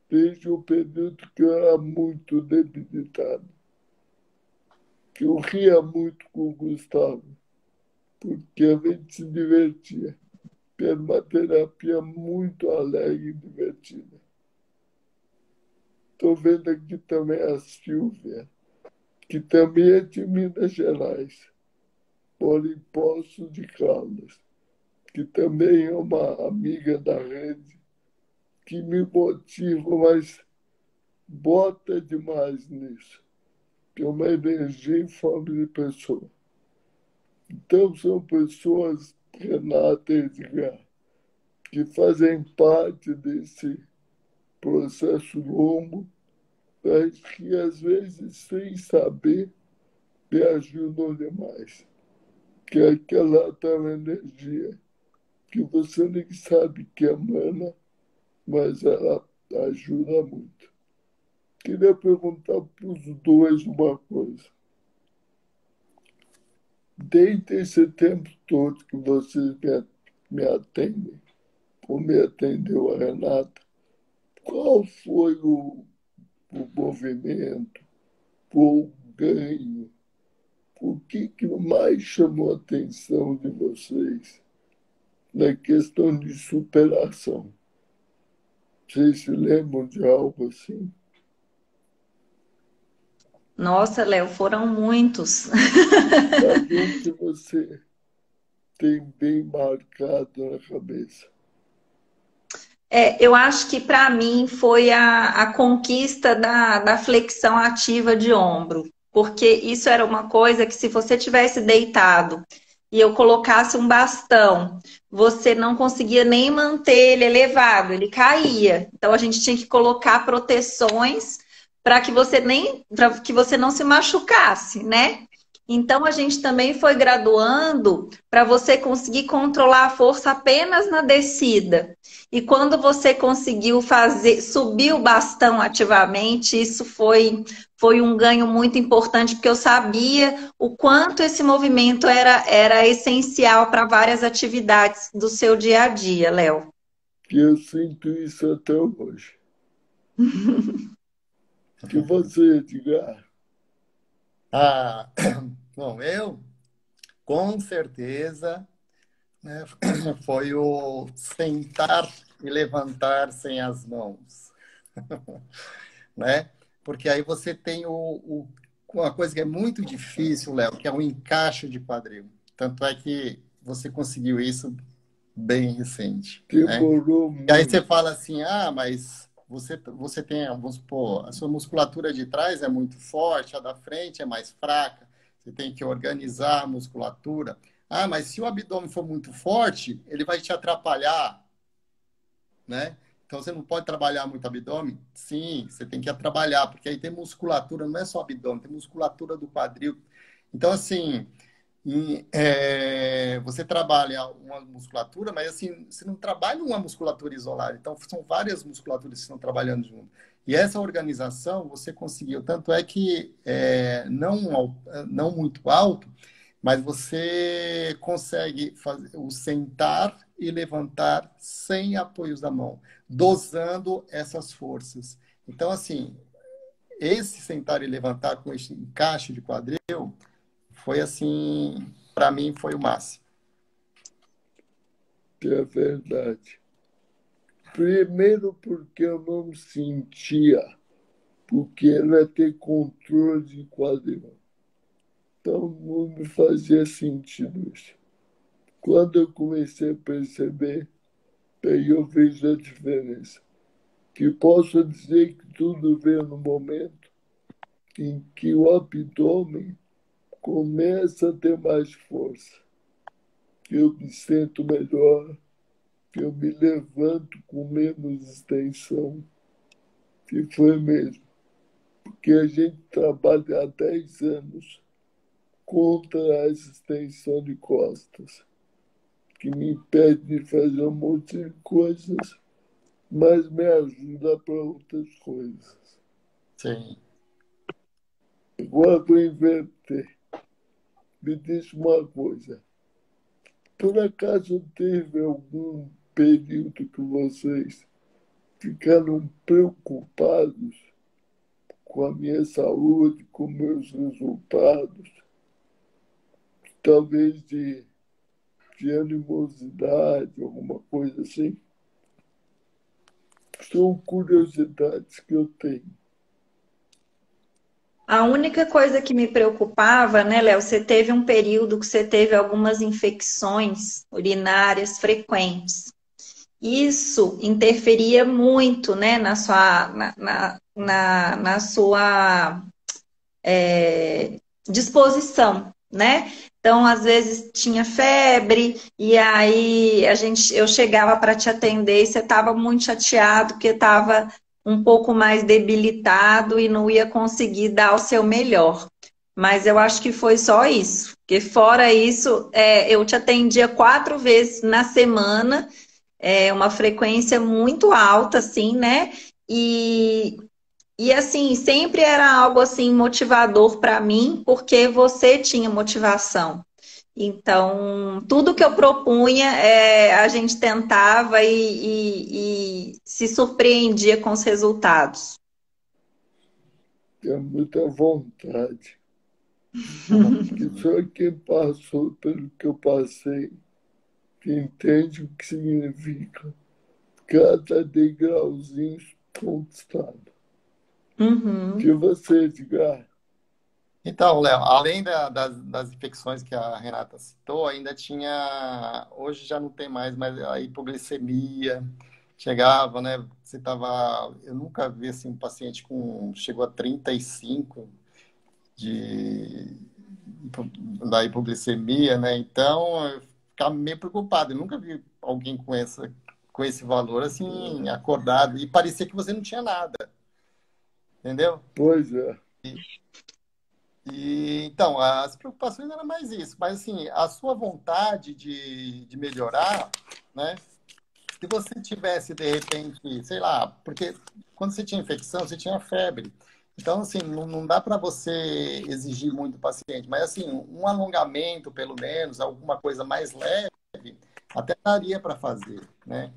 desde o período que eu era muito debilitado. Que eu ria muito com o Gustavo, porque a gente se divertia. Era uma terapia muito alegre e divertida. Estou vendo aqui também a Silvia, que também é de Minas Gerais, mora em Poços de Caldas, que também é uma amiga da rede, que me motiva, mas bota demais nisso, que é uma energia em forma de pessoa. Então, são pessoas, Renata e Edgar, que fazem parte desse processo longo, mas que às vezes, sem saber, me ajudam demais. Que é aquela tal energia que você nem sabe que emana, mas ela ajuda muito. Queria perguntar para os dois uma coisa. Desde esse tempo todo que vocês me atendem, ou me atendeu a Renata, qual foi o movimento, o ganho, o que mais chamou a atenção de vocês na questão de superação? Vocês se lembram de algo assim? Nossa, Léo, foram muitos. Mas um que você tem bem marcado na cabeça. Eu acho que para mim foi a conquista da flexão ativa de ombro, porque isso era uma coisa que se você tivesse deitado e eu colocasse um bastão, você não conseguia nem manter ele elevado, ele caía. Então a gente tinha que colocar proteções para que você não se machucasse, né? Então a gente também foi graduando para você conseguir controlar a força apenas na descida. E quando você conseguiu subir o bastão ativamente, isso foi um ganho muito importante, porque eu sabia o quanto esse movimento era essencial para várias atividades do seu dia a dia, Léo. Que eu sinto isso até hoje. Que você, Edgar, Ah, bom, eu com certeza, né, foi o sentar e levantar sem as mãos, né? Porque aí você tem uma coisa que é muito difícil, Léo, que é o encaixe de quadril. Tanto é que você conseguiu isso bem recente, né? demorou E aí você muito. fala assim, ah, mas você tem, vamos supor, a sua musculatura de trás é muito forte, a da frente é mais fraca, você tem que organizar a musculatura. Ah, mas se o abdômen for muito forte, ele vai te atrapalhar, né? Então, você não pode trabalhar muito abdômen? Sim, você tem que trabalhar, porque aí tem musculatura, não é só abdômen, tem musculatura do quadril. Então, assim, você trabalha uma musculatura, mas assim, você não trabalha uma musculatura isolada. Então, são várias musculaturas que estão trabalhando junto. E essa organização você conseguiu. Tanto é que, não muito alto, mas você consegue fazer o sentar e levantar sem apoios da mão, dosando essas forças. Então, assim, esse sentar e levantar com esse encaixe de quadril foi assim, para mim foi o máximo. É verdade. Primeiro porque eu não sentia, porque era ter controle de quadril. Então não me fazia sentido isso. Quando eu comecei a perceber, daí eu vejo a diferença. Que posso dizer que tudo veio no momento em que o abdômen começa a ter mais força. Que eu me sinto melhor, que eu me levanto com menos extensão. Que foi mesmo. Porque a gente trabalha há 10 anos contra a extensão de costas, que me impede de fazer um monte de coisas, mas me ajuda para outras coisas. Sim. Agora vou inverter. Me diz uma coisa. Por acaso teve algum período que vocês ficaram preocupados com a minha saúde, com meus resultados, talvez de animosidade, alguma coisa assim? São curiosidades que eu tenho. A única coisa que me preocupava, né, Léo, você teve um período que você teve algumas infecções urinárias frequentes. Isso interferia muito, né, na sua disposição, né? Então, às vezes tinha febre e aí eu chegava para te atender e você estava muito chateado porque estava um pouco mais debilitado e não ia conseguir dar o seu melhor. Mas eu acho que foi só isso, porque fora isso, eu te atendia 4 vezes na semana, uma frequência muito alta, assim, né? E assim, sempre era algo assim motivador para mim, porque você tinha motivação. Então, tudo que eu propunha, a gente tentava e se surpreendia com os resultados. Tenho muita vontade. Que só quem passou pelo que eu passei, que entende o que significa cada degrauzinho conquistado. Uhum. Que você, Edgar, Então, Léo, além das infecções que a Renata citou, ainda tinha, hoje já não tem mais, mas a hipoglicemia chegava, né? Eu nunca vi assim, um paciente chegou a 35 de, da hipoglicemia, né? Então, eu ficava meio preocupado. Eu nunca vi alguém com esse valor assim, acordado, e parecia que você não tinha nada, entendeu? pois é, Então, as preocupações eram mais isso, mas assim, a sua vontade de melhorar, né? Se você tivesse, de repente, sei lá, porque quando você tinha infecção, você tinha febre. Então, assim, não dá para você exigir muito do paciente, mas assim, um alongamento, pelo menos, alguma coisa mais leve, até daria para fazer, né?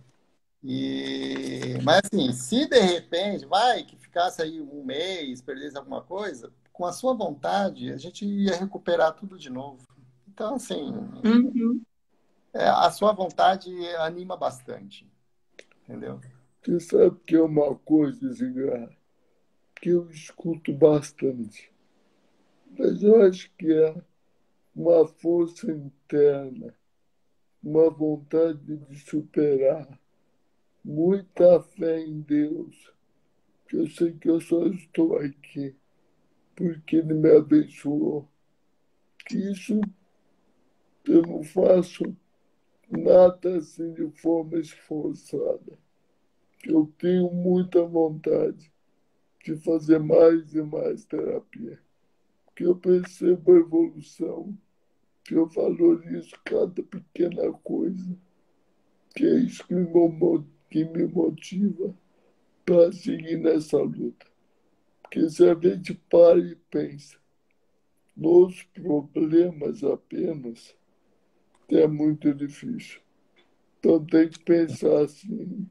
Mas assim, se de repente, vai, que ficasse aí um mês, perdesse alguma coisa, com a sua vontade, a gente ia recuperar tudo de novo. Então, assim, Uhum. a sua vontade anima bastante, entendeu? você sabe que é uma coisa, Edgar, que eu escuto bastante. Mas eu acho que é uma força interna, uma vontade de superar, muita fé em Deus, que eu sei que eu só estou aqui porque Ele me abençoou. Que isso eu não faço nada assim de forma esforçada. Eu tenho muita vontade de fazer mais e mais terapia, porque eu percebo a evolução, que eu valorizo cada pequena coisa, que é isso que me motiva para seguir nessa luta. Porque se a gente para e pensa nos problemas apenas, é muito difícil. Então tem que pensar assim,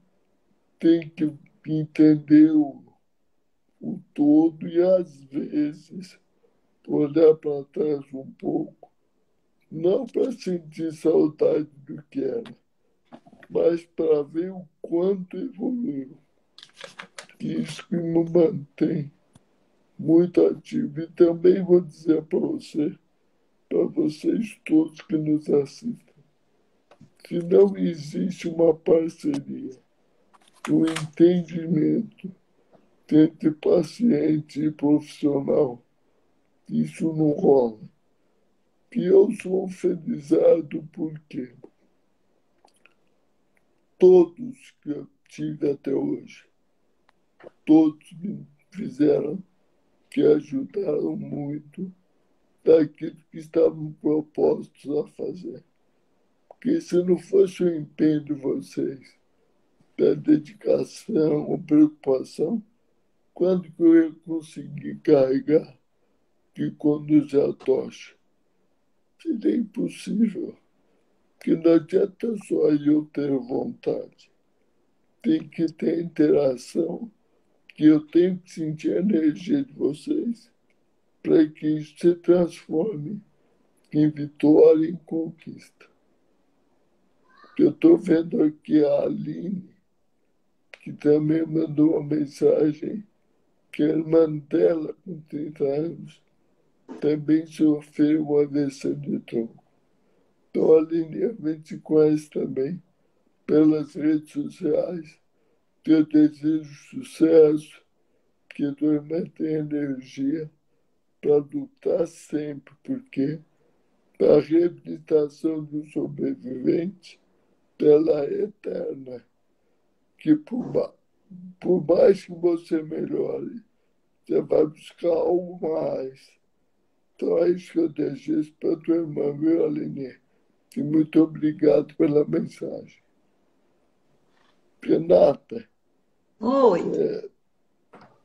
tem que entender o todo e, às vezes, olhar para trás um pouco, não para sentir saudade do que era, mas para ver o quanto evoluiu. Isso que me mantém muito ativo. E também vou dizer para vocês todos que nos assistem, se não existe uma parceria, um entendimento entre paciente e profissional, isso não rola. E eu sou felizardo porque todos que eu tive até hoje, todos me fizeram, que ajudaram muito daquilo que estavam propostos a fazer. Porque se não fosse o empenho de vocês, da dedicação, a preocupação, quando que eu ia conseguir carregar e conduzir a tocha? Seria impossível. Porque não adianta só eu ter vontade. Tem que ter interação, que eu tenho que sentir a energia de vocês para que isso se transforme em vitória, em conquista. Eu estou vendo aqui a Aline, que também mandou uma mensagem, que a irmã dela, com 30 anos, também sofreu um AVC de tronco. Então, a Aline, a gente conhece também pelas redes sociais, que eu desejo sucesso, que a tua irmã tenha energia para lutar sempre, porque a reabilitação do sobrevivente ela é eterna, que por mais que você melhore, você vai buscar algo mais. Então é isso que eu desejo para a tua irmã, viu, Aline? E muito obrigado pela mensagem. Renata, Oi.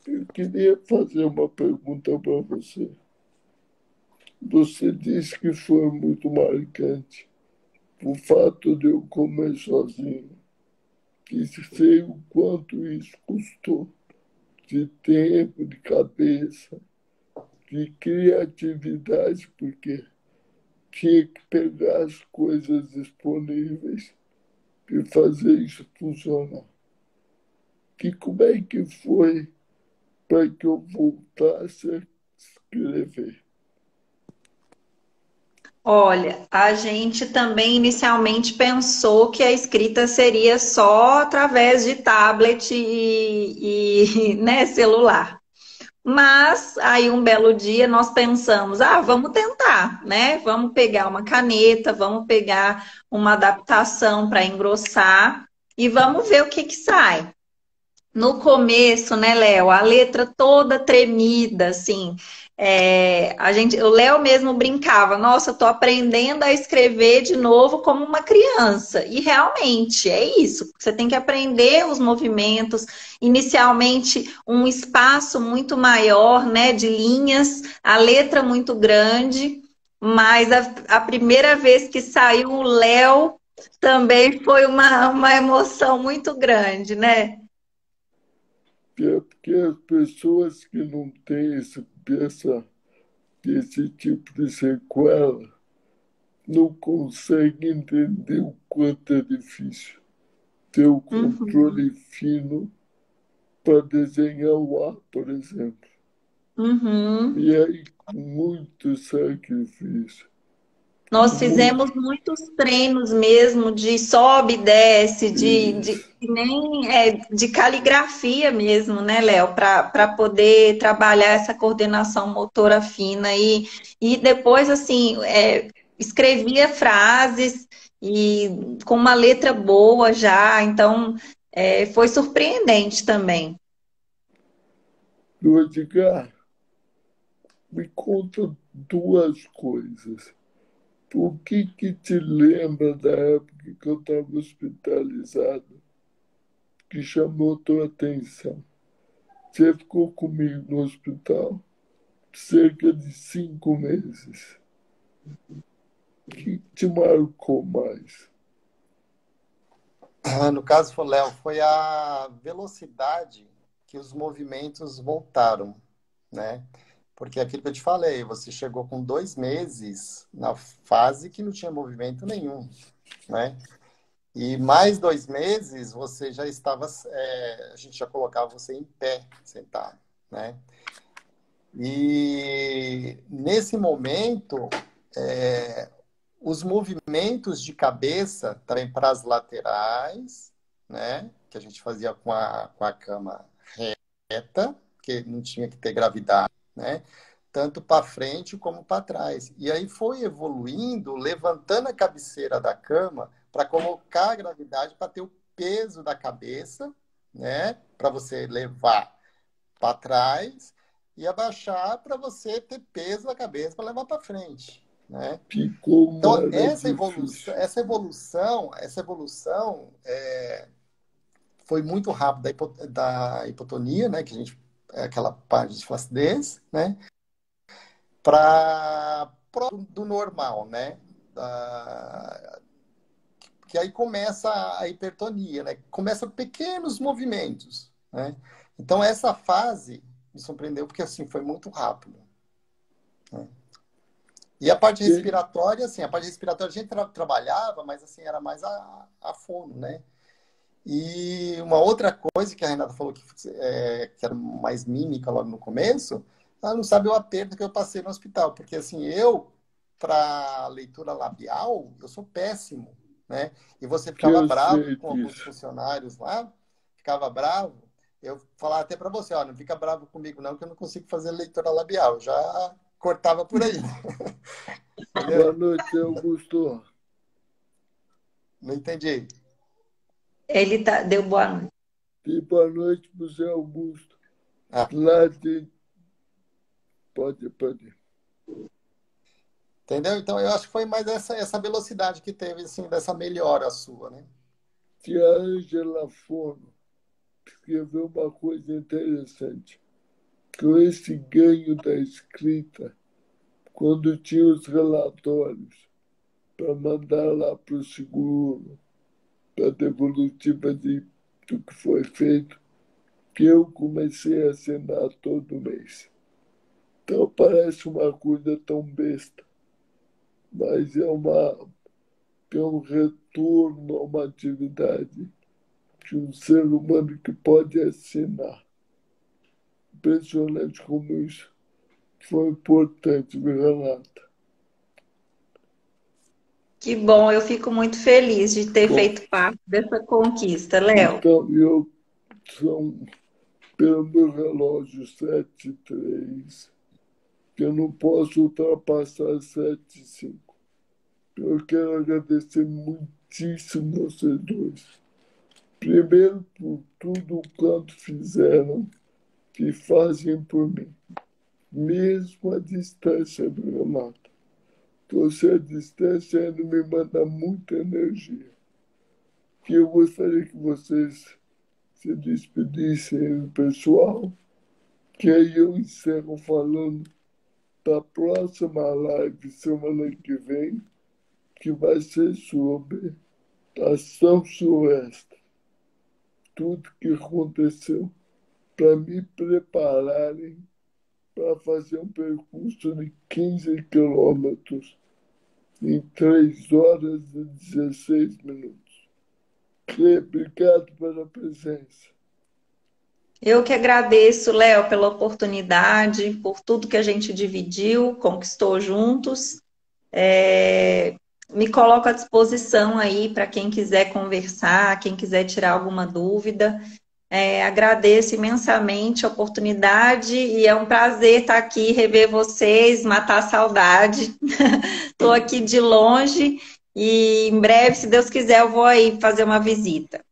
eu queria fazer uma pergunta para você. Você disse que foi muito marcante o fato de eu comer sozinho, que sei o quanto isso custou de tempo, de cabeça, de criatividade, porque tinha que pegar as coisas disponíveis e fazer isso funcionar. E como é que foi para que eu voltasse a escrever? Olha, a gente também inicialmente pensou que a escrita seria só através de tablet né, celular. Mas aí um belo dia nós pensamos, vamos tentar, né? Vamos pegar uma caneta, vamos pegar uma adaptação para engrossar e vamos ver o que que sai. No começo, né, Léo, a letra toda tremida, assim, o Léo mesmo brincava, nossa, eu tô aprendendo a escrever de novo como uma criança. E realmente é isso. Você tem que aprender os movimentos, inicialmente um espaço muito maior, né, de linhas, a letra muito grande, mas a primeira vez que saiu o Léo também foi uma emoção muito grande, né? É porque as pessoas que não têm esse tipo de sequela não conseguem entender o quanto é difícil ter o controle fino para desenhar o ar, por exemplo. Uhum. E aí, muito sacrifício. Nós fizemos muitos treinos mesmo de sobe e desce, de caligrafia mesmo, né, Léo? Para poder trabalhar essa coordenação motora fina. E depois, assim, escrevia frases e com uma letra boa já. Então, foi surpreendente também. Edgar, me conta duas coisas. O que te lembra da época que eu estava hospitalizado que chamou tua atenção? Você ficou comigo no hospital cerca de 5 meses. O que te marcou mais? No caso, Léo, foi a velocidade que os movimentos voltaram, né? Porque aquilo que eu te falei, você chegou com 2 meses na fase que não tinha movimento nenhum, né? E mais 2 meses você já estava, a gente já colocava você em pé, sentado, né? E nesse momento, os movimentos de cabeça também para as laterais, né? Que a gente fazia com a cama reta, porque não tinha que ter gravidade, né? Tanto para frente como para trás. E aí foi evoluindo, levantando a cabeceira da cama para colocar a gravidade para ter o peso da cabeça, né? Para você levar para trás e abaixar para você ter peso da cabeça para levar para frente, né? Ficou Então mais difícil. essa evolução foi muito rápida da hipotonia, né? Que a gente aquela parte de flacidez, né? Para do normal, né? Que aí começa a hipertonia, né? Começa pequenos movimentos, né? Então essa fase me surpreendeu porque assim foi muito rápido, né? E a parte respiratória, assim, a parte respiratória a gente trabalhava, mas assim era mais a fono, né? E uma outra coisa que a Renata falou que era mais mímica logo no começo, ela não sabe o aperto que eu passei no hospital, porque assim, para leitura labial, eu sou péssimo, né? E você Que ficava eu bravo sei com alguns disso. funcionários lá, ficava bravo, eu falava até para você, ó, não fica bravo comigo não, que eu não consigo fazer leitura labial, eu já cortava por aí. Boa Entendeu? noite, Augusto. Não entendi. Deu boa noite. E boa noite para o Zé Augusto. Ah, Lá de... Pode. entendeu? Então, eu acho que foi mais essa velocidade que teve, assim, dessa melhora sua, né? Tia Ângela Fono escreveu uma coisa interessante. Com esse ganho da escrita, quando tinha os relatórios para mandar lá para o seguro, para a devolutiva do que foi feito, que eu comecei a assinar todo mês. Então parece uma coisa tão besta, mas é um retorno a uma atividade de um ser humano que pode assinar. Impressionante como isso foi importante, viu, Renata? Que bom, eu fico muito feliz de ter Bom, feito parte dessa conquista, Léo. então são, pelo meu relógio, 7:03, que eu não posso ultrapassar 7:05. Eu quero agradecer muitíssimo vocês dois. Primeiro, por tudo quanto fizeram e fazem por mim, mesmo à distância, Renata. Você à distância ainda me manda muita energia. Que eu gostaria que vocês se despedissem do pessoal, que aí eu encerro falando da próxima live semana que vem, que vai ser sobre a São Silvestre. Tudo que aconteceu para me prepararem para fazer um percurso de 15 quilômetros em 3 horas e 16 minutos. Obrigado pela presença. Eu que agradeço, Léo, pela oportunidade, por tudo que a gente dividiu, conquistou juntos. Me coloco à disposição aí para quem quiser conversar, quem quiser tirar alguma dúvida. Agradeço imensamente a oportunidade e é um prazer estar aqui, rever vocês, matar a saudade. Estou aqui de longe e em breve, se Deus quiser, eu vou aí fazer uma visita.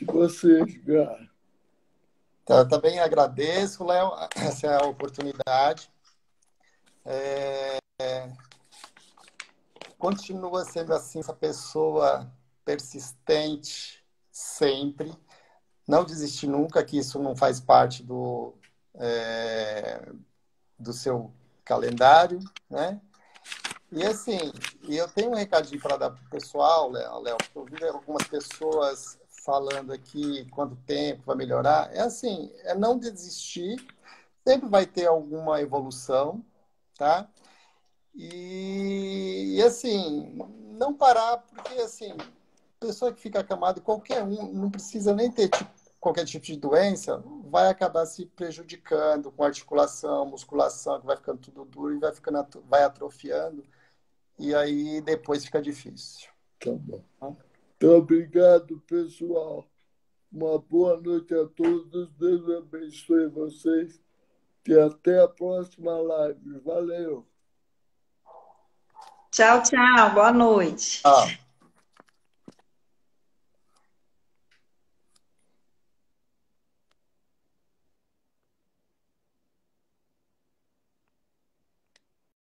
de vocês, cara. Então, eu também agradeço, Léo, essa é a oportunidade. Continua sendo assim, essa pessoa persistente sempre. Não desistir nunca, que isso não faz parte do seu calendário, né? E assim, eu tenho um recadinho para dar para o pessoal, Léo, porque eu vi algumas pessoas falando aqui quanto tempo vai melhorar. É assim, é não desistir, sempre vai ter alguma evolução, tá? E assim, não parar, porque assim, pessoa que fica acamada, qualquer um, não precisa nem ter qualquer tipo de doença, vai acabar se prejudicando com articulação, musculação, que vai ficando tudo duro e vai atrofiando, e aí depois fica difícil. Tá bom. Então, obrigado, pessoal. Uma boa noite a todos. Deus abençoe vocês. E até a próxima live. Valeu. Tchau, tchau. Boa noite. Ah.